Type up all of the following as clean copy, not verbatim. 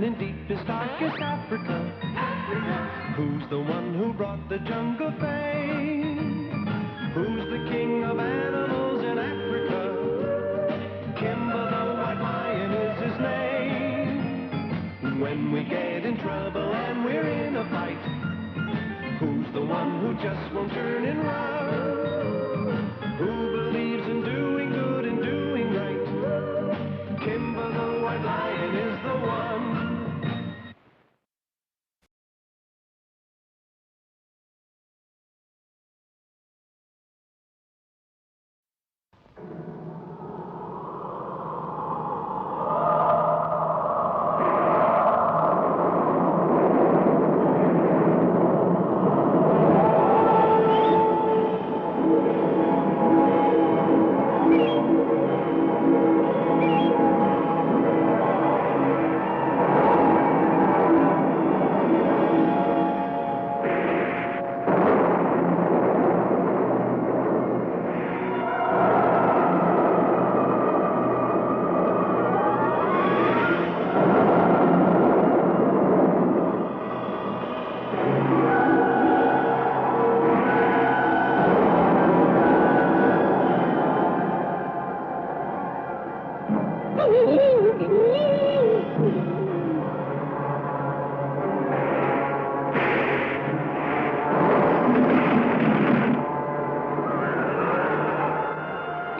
man in deepest, darkest Africa? Who's the one who brought the jungle fame? Who's the king of animals in Africa? Kimba the white lion is his name. When we get in trouble and we're in a fight, who's the one who just won't turn and run? Who believes in doing good and doing right? Kimba the white lion is the one.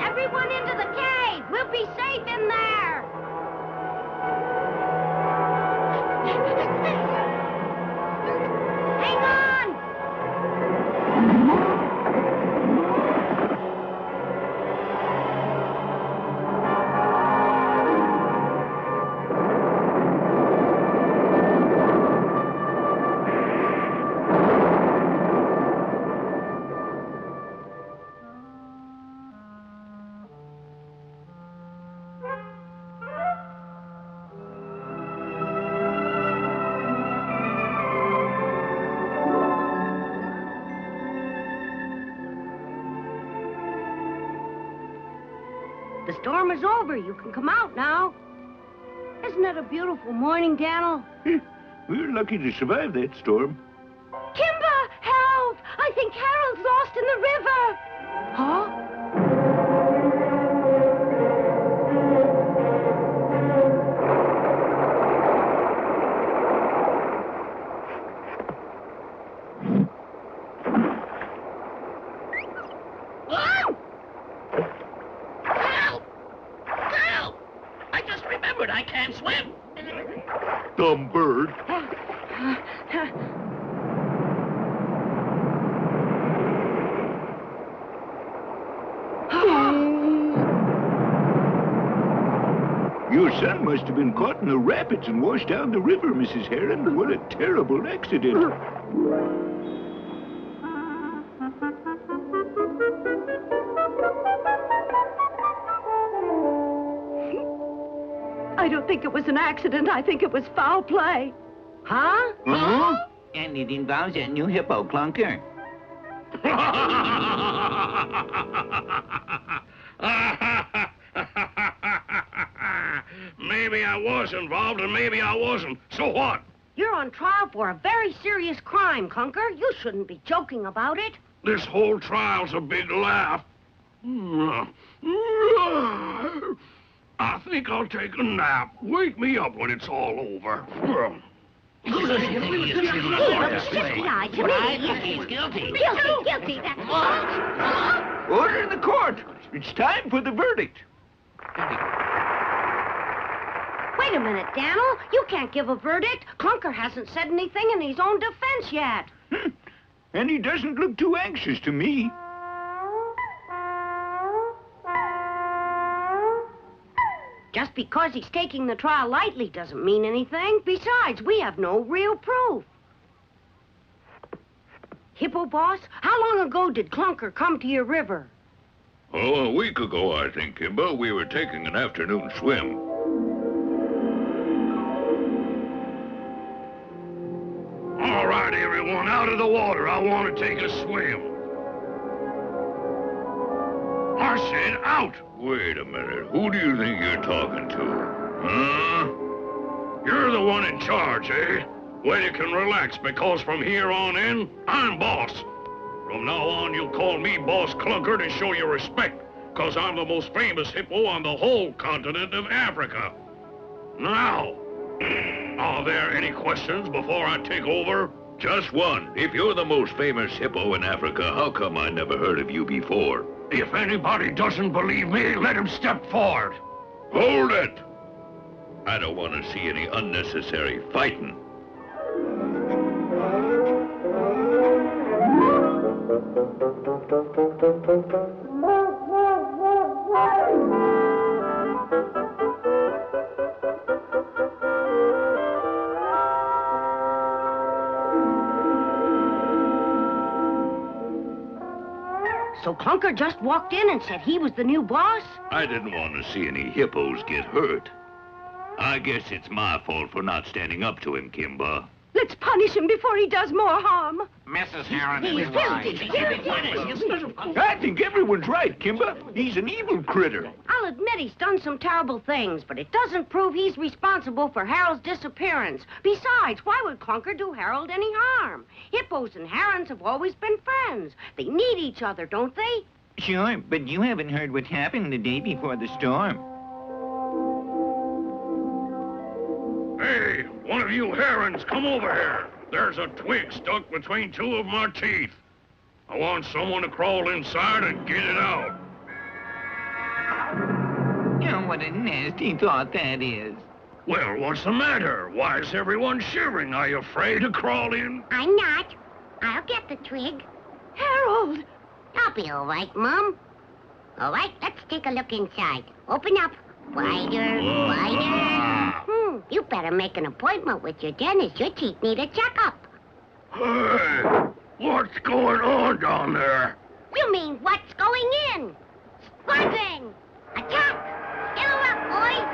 Everyone into the cave! We'll be safe in there! Hang on! The storm is over. You can come out now. Isn't it a beautiful morning, Daniel? We're lucky to survive that storm. Kimba, help! I think Harold's lost in the river. Huh? I can't swim. Dumb bird. Your son must have been caught in the rapids and washed down the river, Mrs. Heron. What a terrible accident. I don't think it was an accident. I think it was foul play. Huh? Huh? And it involves that new hippo clunker. Maybe I was involved and maybe I wasn't. So what? You're on trial for a very serious crime, Clunker. You shouldn't be joking about it. This whole trial's a big laugh. I think I'll take a nap. Wake me up when it's all over. He's guilty. Guilty. That's Order in the court. It's time for the verdict. Wait a minute, Daniel. You can't give a verdict. Clunker hasn't said anything in his own defense yet. And he doesn't look too anxious to me. Just because he's taking the trial lightly doesn't mean anything. Besides, we have no real proof. Hippo Boss, how long ago did Clunker come to your river? Oh, a week ago, I think, Kimba. We were taking an afternoon swim. All right, everyone, out of the water. I want to take a swim. I said out. Wait a minute. Who do you think you're talking to? Huh? You're the one in charge, eh? Well, you can relax, because from here on in, I'm boss. From now on, you'll call me Boss Clunker to show you respect, because I'm the most famous hippo on the whole continent of Africa. Now, are there any questions before I take over? Just one. If you're the most famous hippo in Africa, how come I never heard of you before? If anybody doesn't believe me, let him step forward. Hold it! I don't want to see any unnecessary fighting. So Clunker just walked in and said he was the new boss? I didn't want to see any hippos get hurt. I guess it's my fault for not standing up to him, Kimba. Let's punish him before he does more harm. Mrs. Heron is He's right. guilty. I think everyone's right, Kimba. He's an evil critter. I'll admit he's done some terrible things, but it doesn't prove he's responsible for Harold's disappearance. Besides, why would Clunker do Harold any harm? Hippos and herons have always been friends. They need each other, don't they? Sure, but you haven't heard what happened the day before the storm. Hey, one of you herons, come over here. There's a twig stuck between two of my teeth. I want someone to crawl inside and get it out. Oh, what a nasty thought that is. Well, what's the matter? Why is everyone shivering? Are you afraid to crawl in? I'm not. I'll get the twig. Harold! I'll be all right, Mom. All right, let's take a look inside. Open up. Wider, wider. You better make an appointment with your dentist. Your teeth need a checkup. Hey, what's going on down there? You mean what's going in? Sponging! Attack! Fill up, boys!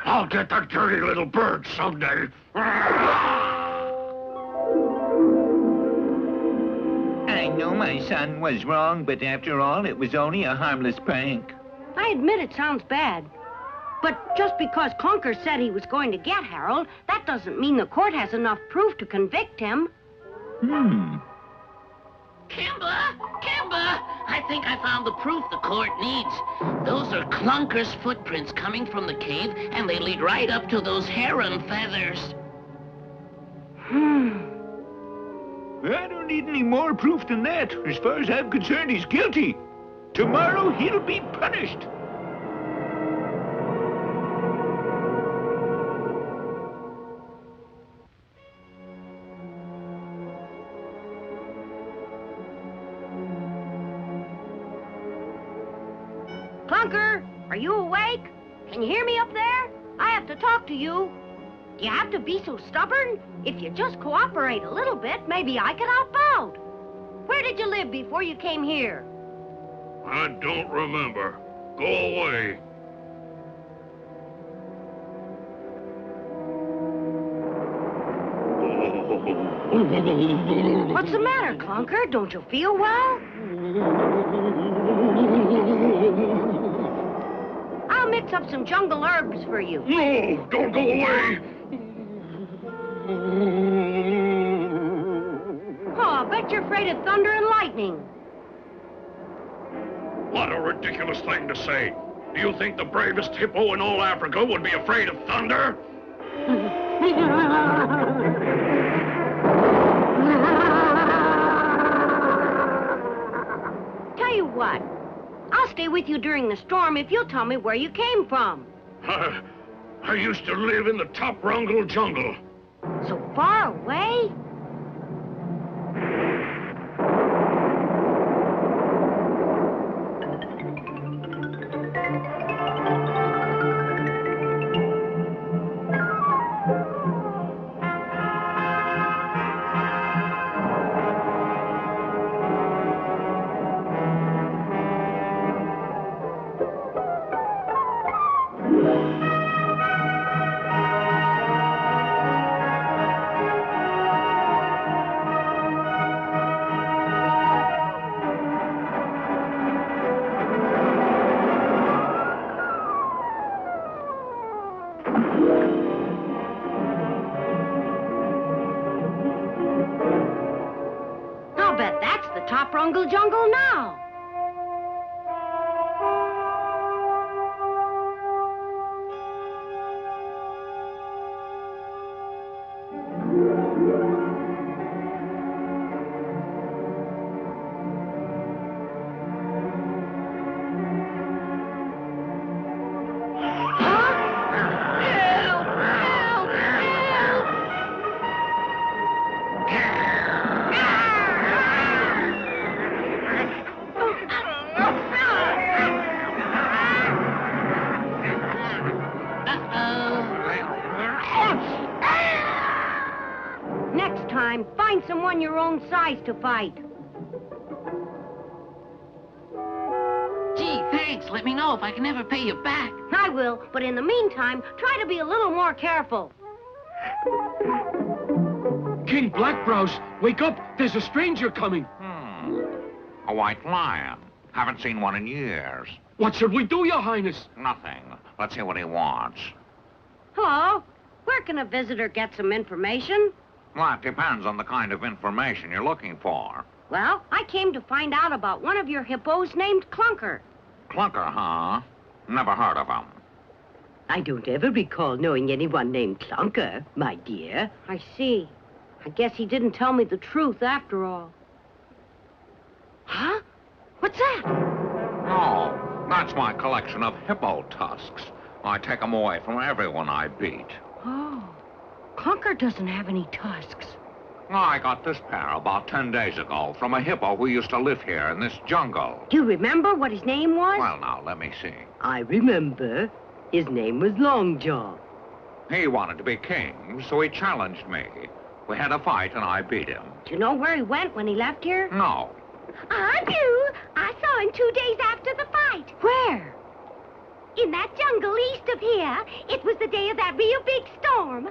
I'll get that dirty little bird someday. I know my son was wrong, but after all, it was only a harmless prank. I admit it sounds bad. But just because Clunker said he was going to get Harold, that doesn't mean the court has enough proof to convict him. Kimba! Kimba! I think I found the proof the court needs. Those are Clunker's footprints coming from the cave, and they lead right up to those heron feathers. I don't need any more proof than that. As far as I'm concerned, he's guilty. Tomorrow, he'll be punished. Clunker, are you awake? Can you hear me up there? I have to talk to you. Do you have to be so stubborn? If you just cooperate a little bit, maybe I can help out. Where did you live before you came here? I don't remember. Go away. What's the matter, Clunker? Don't you feel well? I'll mix up some jungle herbs for you. No, don't go away. Oh, I bet you're afraid of thunder and lightning. What a ridiculous thing to say. Do you think the bravest hippo in all Africa would be afraid of thunder? Tell you what, I'll stay with you during the storm if you'll tell me where you came from. I used to live in the top Rungle jungle. So far away? jungle now. Next time, find someone your own size to fight. Gee, thanks. Let me know if I can ever pay you back. I will, but in the meantime, try to be a little more careful. King Blackbrows, wake up! There's a stranger coming. A white lion. Haven't seen one in years. What should we do, Your Highness? Nothing. Let's see what he wants. Hello? Where can a visitor get some information? Well, it depends on the kind of information you're looking for. Well, I came to find out about one of your hippos named Clunker. Clunker, huh? Never heard of him. I don't ever recall knowing anyone named Clunker, my dear. I see. I guess he didn't tell me the truth after all. Huh? What's that? Oh, that's my collection of hippo tusks. I take them away from everyone I beat. Oh, Clunker doesn't have any tusks. I got this pair about 10 days ago from a hippo who used to live here in this jungle. Do you remember what his name was? Well, now, let me see. I remember. His name was Longjaw. He wanted to be king, so he challenged me. We had a fight, and I beat him. Do you know where he went when he left here? No. I do. I saw him 2 days after the fight. Where? In that jungle east of here. It was the day of that real big storm.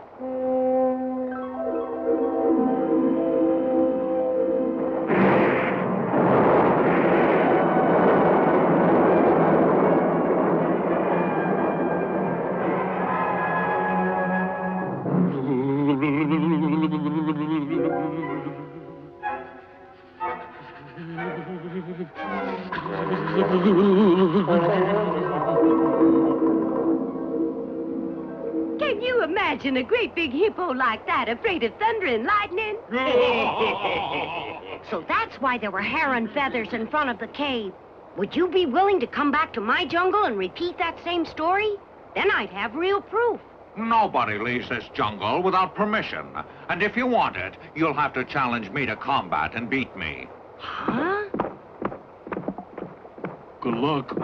Can you imagine a great big hippo like that afraid of thunder and lightning? So that's why there were heron feathers in front of the cave. Would you be willing to come back to my jungle and repeat that same story? Then I'd have real proof. Nobody leaves this jungle without permission. And if you want it, you'll have to challenge me to combat and beat me. Huh? Good luck.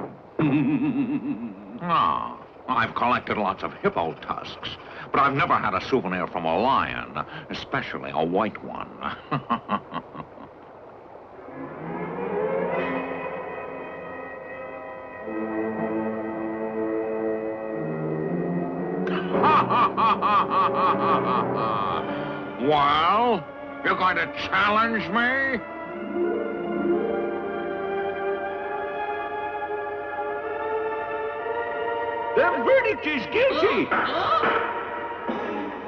Ah, I've collected lots of hippo tusks, but I've never had a souvenir from a lion, especially a white one. Well, you're going to challenge me? The verdict is guilty.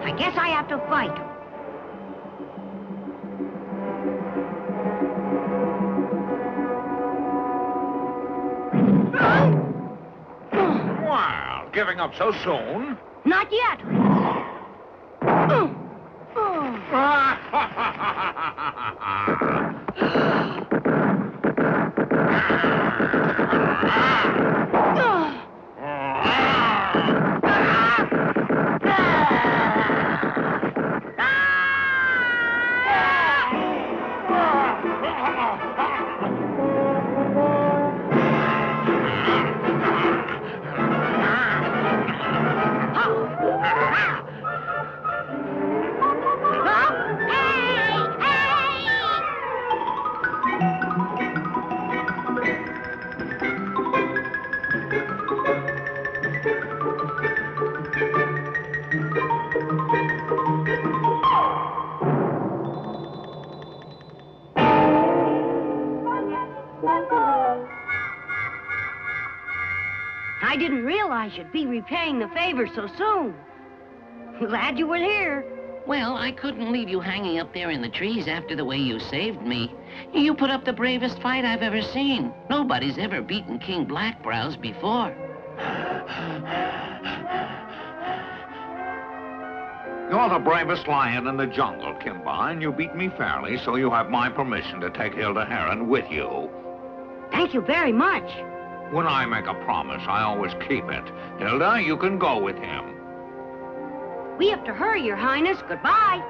I guess I have to fight. Well, giving up so soon? Not yet. I didn't realize you'd be repaying the favor so soon. Glad you were here. Well, I couldn't leave you hanging up there in the trees after the way you saved me. You put up the bravest fight I've ever seen. Nobody's ever beaten King Blackbrows before. You're the bravest lion in the jungle, Kimba, and you beat me fairly, so you have my permission to take Hilda Heron with you. Thank you very much. When I make a promise, I always keep it. Hilda, you can go with him. We have to hurry, Your Highness. Goodbye.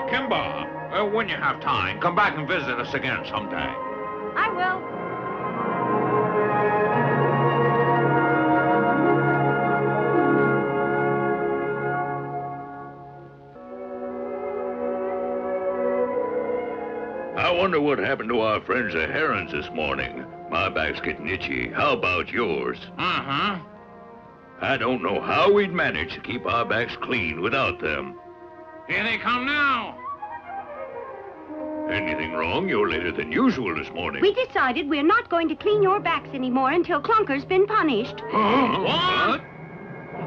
Kimba, when you have time, come back and visit us again someday. I will. I wonder what happened to our friends the herons this morning. My back's getting itchy. How about yours? Uh-huh. I don't know how we'd manage to keep our backs clean without them. Here they come now. Anything wrong? You're later than usual this morning. We decided we're not going to clean your backs anymore until Clunker's been punished. What?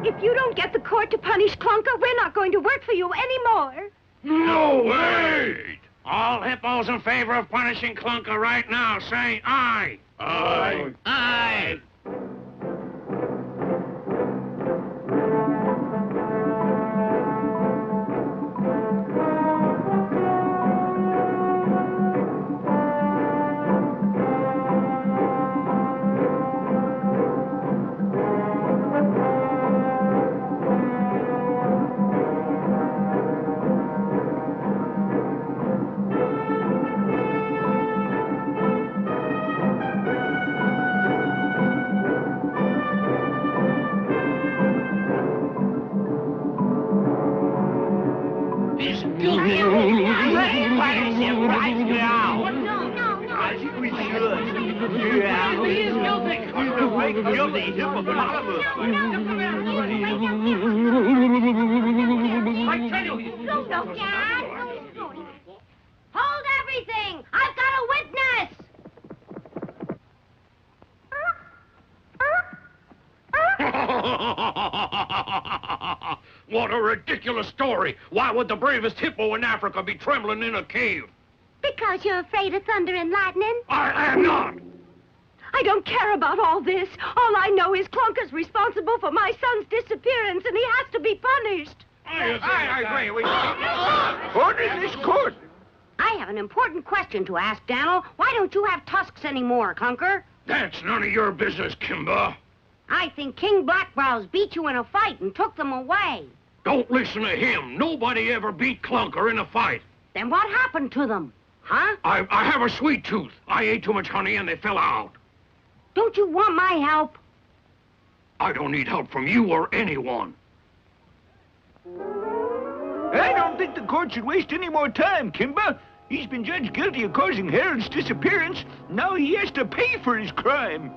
If you don't get the court to punish Clunker, we're not going to work for you anymore. No way! All hippos in favor of punishing Clunker right now, say aye. Aye. Aye. Hold everything! I've got a witness! What a ridiculous story! Why would the bravest hippo in Africa be trembling in a cave? Because you're afraid of thunder and lightning? I am not! I don't care about all this. All I know is Clunker's responsible for my son's disappearance, and he has to be punished. I agree. Order this court. I have an important question to ask, Daniel. Why don't you have tusks anymore, Clunker? That's none of your business, Kimba. I think King Blackbrows beat you in a fight and took them away. Don't listen to him. Nobody ever beat Clunker in a fight. Then what happened to them? Huh? I have a sweet tooth. I ate too much honey and they fell out. Don't you want my help? I don't need help from you or anyone. I don't think the court should waste any more time, Kimba. He's been judged guilty of causing Heron's disappearance. Now he has to pay for his crime.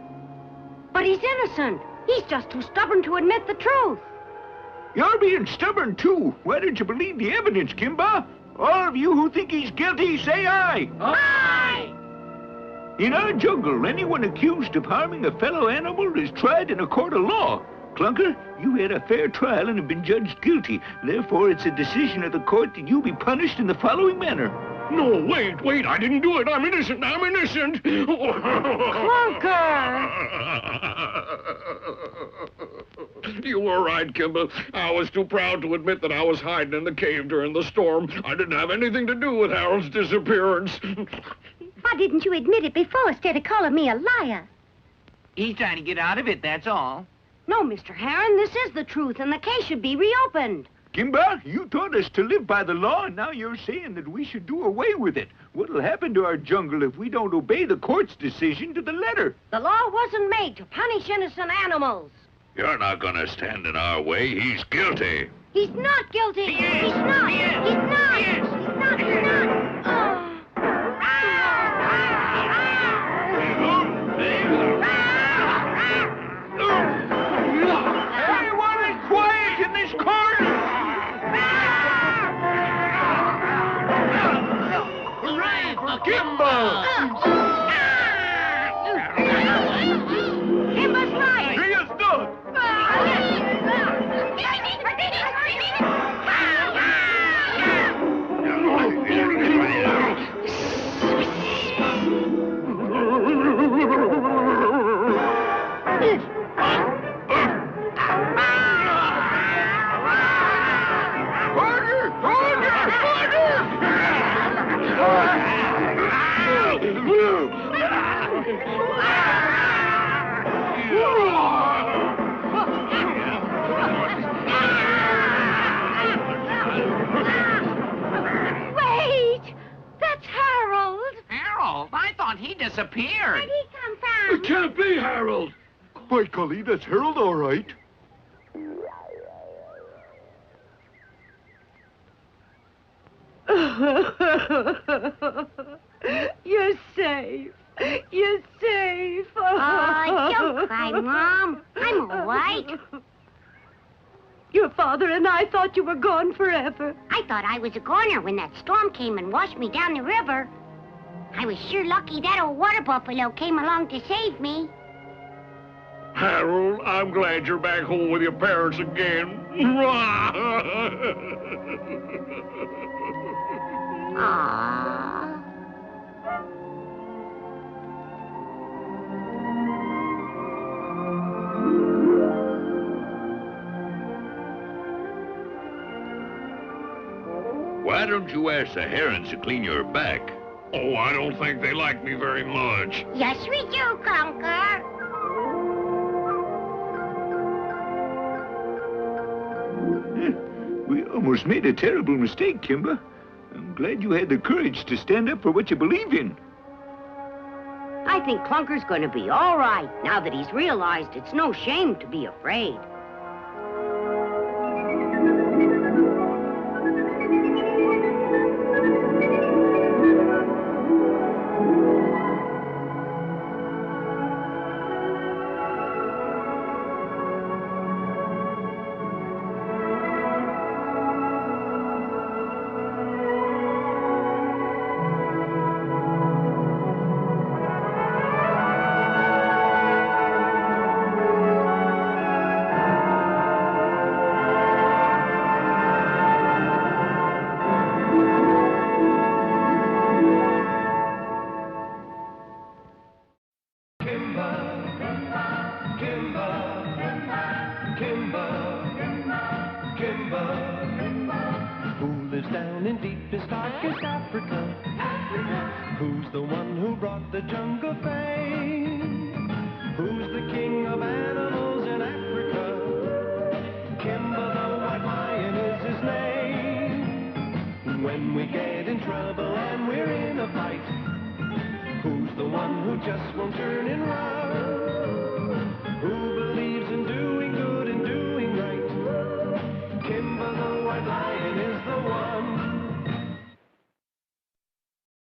But he's innocent. He's just too stubborn to admit the truth. You're being stubborn, too. Why don't you believe the evidence, Kimba? All of you who think he's guilty, say aye. Aye! In our jungle, anyone accused of harming a fellow animal is tried in a court of law. Clunker, you had a fair trial and have been judged guilty. Therefore, it's a decision of the court that you be punished in the following manner. No, wait, I didn't do it. I'm innocent. Clunker! You were right, Kimba. I was too proud to admit that I was hiding in the cave during the storm. I didn't have anything to do with Harold's disappearance. Why didn't you admit it before instead of calling me a liar? He's trying to get out of it, that's all. No, Mr. Heron, this is the truth, and the case should be reopened. Kimba, you taught us to live by the law, and now you're saying that we should do away with it. What'll happen to our jungle if we don't obey the court's decision to the letter? The law wasn't made to punish innocent animals. You're not gonna stand in our way. He's guilty. He's not guilty. He's not. He's not. He's not. Oh. Everyone is quiet in this court! Hooray for Kimba! Kimba's right. He is not! Wait! That's Harold. Harold, I thought he disappeared. Where'd he come from? It can't be Harold. By golly, that's Harold, all right. You're safe. You're safe. Oh, don't cry, Mom. I'm all right. Your father and I thought you were gone forever. I thought I was a goner when that storm came and washed me down the river. I was sure lucky that old water buffalo came along to save me. Harold, I'm glad you're back home with your parents again. Aww. Why don't you ask the herons to clean your back? Oh, I don't think they like me very much. Yes, we do, Clunker. We almost made a terrible mistake, Kimba. I'm glad you had the courage to stand up for what you believe in. I think Clunker's going to be all right now that he's realized it's no shame to be afraid. Who lives down in deepest, darkest Africa? Who's the one who brought the jungle fame? Who's the king of animals in Africa? Kimba the white lion is his name. When we get in trouble and we're in a fight, who's the one who just won't turn and run?